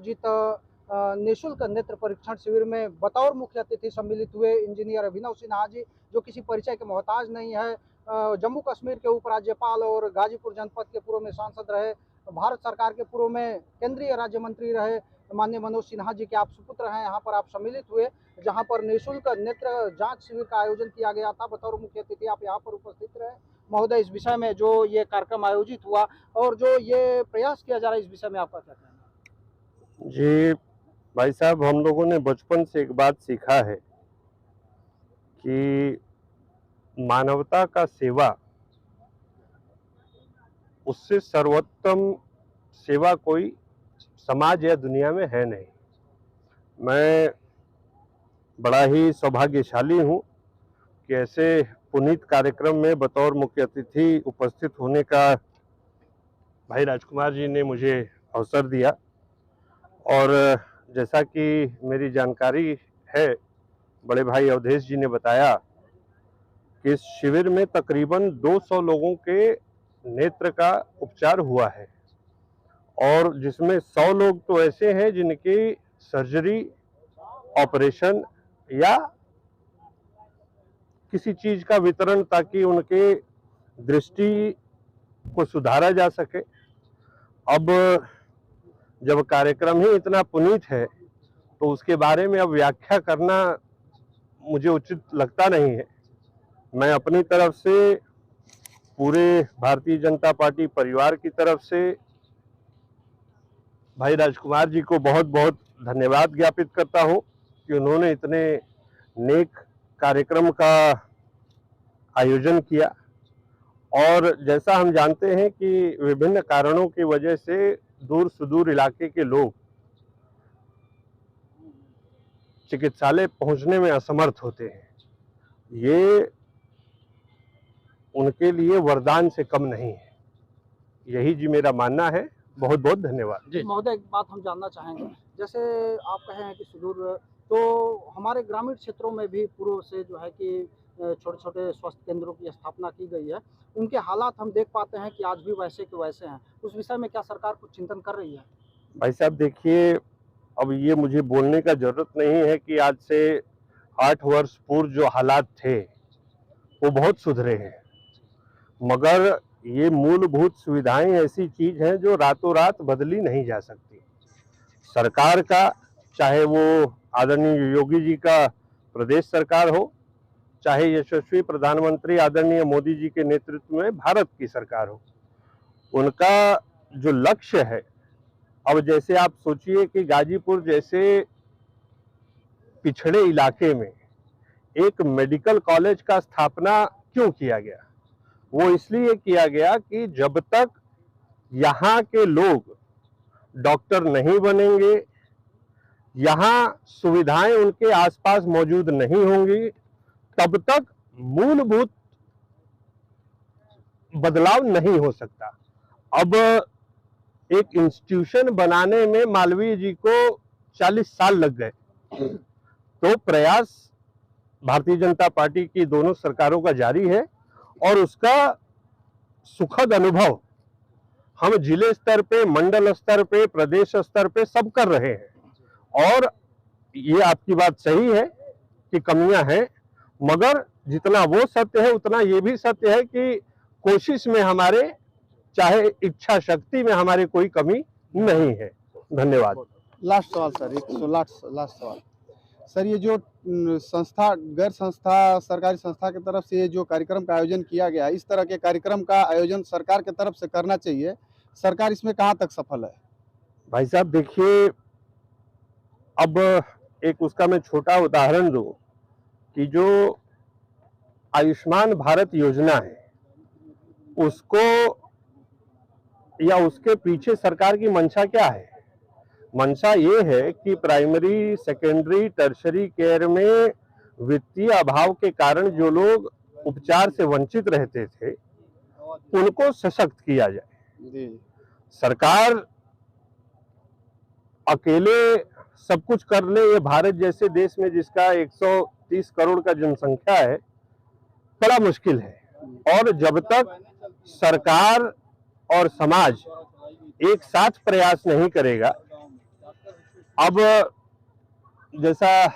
आयोजित निःशुल्क नेत्र परीक्षण शिविर में बतौर मुख्य अतिथि सम्मिलित हुए इंजीनियर अभिनव सिन्हा जी, जो किसी परिचय के मोहताज नहीं है। जम्मू कश्मीर के उपराज्यपाल और गाजीपुर जनपद के पूर्व में सांसद रहे, भारत सरकार के पूर्व में केंद्रीय राज्य मंत्री रहे माननीय मनोज सिन्हा जी के आप सुपुत्र हैं। यहाँ पर आप सम्मिलित हुए, जहाँ पर निःशुल्क नेत्र जांच शिविर का आयोजन किया गया था। बतौर मुख्य अतिथि आप यहाँ पर उपस्थित रहे। महोदय, इस विषय में जो ये कार्यक्रम आयोजित हुआ और जो ये प्रयास किया जा रहा है, इस विषय में आपका क्या कहना है? जी भाई साहब, हम लोगों ने बचपन से एक बात सीखा है कि मानवता का सेवा, उससे सर्वोत्तम सेवा कोई समाज या दुनिया में है नहीं। मैं बड़ा ही सौभाग्यशाली हूँ कि ऐसे पुनीत कार्यक्रम में बतौर मुख्य अतिथि उपस्थित होने का भाई राजकुमार जी ने मुझे अवसर दिया। और जैसा कि मेरी जानकारी है, बड़े भाई अवधेश जी ने बताया कि इस शिविर में तकरीबन 200 लोगों के नेत्र का उपचार हुआ है, और जिसमें 100 लोग तो ऐसे हैं जिनकी सर्जरी, ऑपरेशन या किसी चीज का वितरण, ताकि उनके दृष्टि को सुधारा जा सके। अब जब कार्यक्रम ही इतना पुनीत है तो उसके बारे में अब व्याख्या करना मुझे उचित लगता नहीं है। मैं अपनी तरफ से, पूरे भारतीय जनता पार्टी परिवार की तरफ से भाई राजकुमार जी को बहुत बहुत धन्यवाद ज्ञापित करता हूं कि उन्होंने इतने नेक कार्यक्रम का आयोजन किया। और जैसा हम जानते हैं कि विभिन्न कारणों की वजह से दूर सुदूर इलाके के लोग चिकित्सालय पहुंचने में असमर्थ होते हैं, ये उनके लिए वरदान से कम नहीं है। यही जी मेरा मानना है। बहुत बहुत धन्यवाद जी। महोदय, एक बात हम जानना चाहेंगे, जैसे आप कहे हैं कि सुदूर, तो हमारे ग्रामीण क्षेत्रों में भी पूर्व से जो है कि छोटे छोटे स्वास्थ्य केंद्रों की स्थापना की गई है। उनके हालात हम देख पाते हैं कि आज भी वैसे के वैसे हैं। उस विषय में क्या सरकार कुछ चिंतन कर रही है? भाई साहब देखिए, अब ये मुझे बोलने का जरूरत नहीं है कि आज से 8 वर्ष पूर्व जो हालात थे वो बहुत सुधरे हैं, मगर ये मूलभूत सुविधाएं ऐसी चीज हैं जो रातों रात बदली नहीं जा सकती। सरकार का, चाहे वो आदरणीय योगी जी का प्रदेश सरकार हो, चाहे यशस्वी प्रधानमंत्री आदरणीय मोदी जी के नेतृत्व में भारत की सरकार हो, उनका जो लक्ष्य है, अब जैसे आप सोचिए कि गाजीपुर जैसे पिछड़े इलाके में एक मेडिकल कॉलेज का स्थापना क्यों किया गया? वो इसलिए किया गया कि जब तक यहाँ के लोग डॉक्टर नहीं बनेंगे, यहाँ सुविधाएं उनके आसपास मौजूद नहीं होंगी, तब तक मूलभूत बदलाव नहीं हो सकता। अब एक इंस्टीट्यूशन बनाने में मालवीय जी को 40 साल लग गए, तो प्रयास भारतीय जनता पार्टी की दोनों सरकारों का जारी है, और उसका सुखद अनुभव हम जिले स्तर पे, मंडल स्तर पे, प्रदेश स्तर पे सब कर रहे हैं। और ये आपकी बात सही है कि कमियां हैं, मगर जितना वो सत्य है उतना ये भी सत्य है कि कोशिश में हमारे, चाहे इच्छा शक्ति में हमारे कोई कमी नहीं है। धन्यवाद। लास्ट सवाल सर, लास्ट सवाल सर, ये जो संस्था, गैर संस्था, सरकारी संस्था की तरफ से ये जो कार्यक्रम का आयोजन किया गया, इस तरह के कार्यक्रम का आयोजन सरकार की तरफ से करना चाहिए। सरकार इसमें कहाँ तक सफल है? भाई साहब देखिए, अब एक उसका मैं छोटा उदाहरण दूं कि जो आयुष्मान भारत योजना है, उसको या उसके पीछे सरकार की मंशा क्या है? मंशा ये है कि प्राइमरी, सेकेंडरी, टर्शरी केयर में वित्तीय अभाव के कारण जो लोग उपचार से वंचित रहते थे, उनको सशक्त किया जाए। सरकार अकेले सब कुछ कर ले, ये भारत जैसे देश में जिसका 130 करोड़ का जनसंख्या है, बड़ा मुश्किल है। और जब तक सरकार और समाज एक साथ प्रयास नहीं करेगा, अब जैसा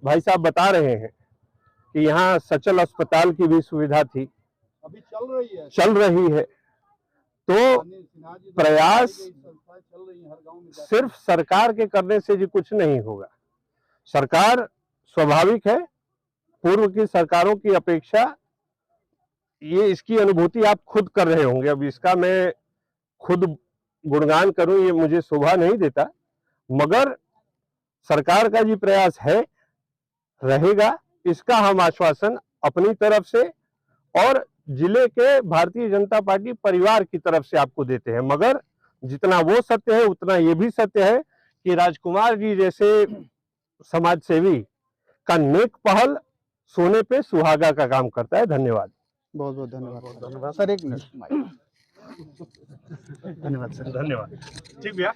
भाई साहब बता रहे हैं कि यहाँ सचल अस्पताल की भी सुविधा थी, अभी चल रही है। तो प्रयास चल रही है हर गांव में। सिर्फ सरकार के करने से जी कुछ नहीं होगा। सरकार स्वाभाविक है, पूर्व की सरकारों की अपेक्षा ये इसकी अनुभूति आप खुद कर रहे होंगे। अब इसका मैं खुद गुणगान करूं ये मुझे शोभा नहीं देता, मगर सरकार का जी प्रयास है, रहेगा, इसका हम आश्वासन अपनी तरफ से और जिले के भारतीय जनता पार्टी परिवार की तरफ से आपको देते हैं। मगर जितना वो सत्य है उतना ये भी सत्य है कि राजकुमार जी जैसे समाज सेवी का नेक पहल सोने पे सुहागा का काम करता है। धन्यवाद। बहुत बहुत धन्यवाद सर। एक मिनट। धन्यवाद सर। धन्यवाद। ठीक भैया।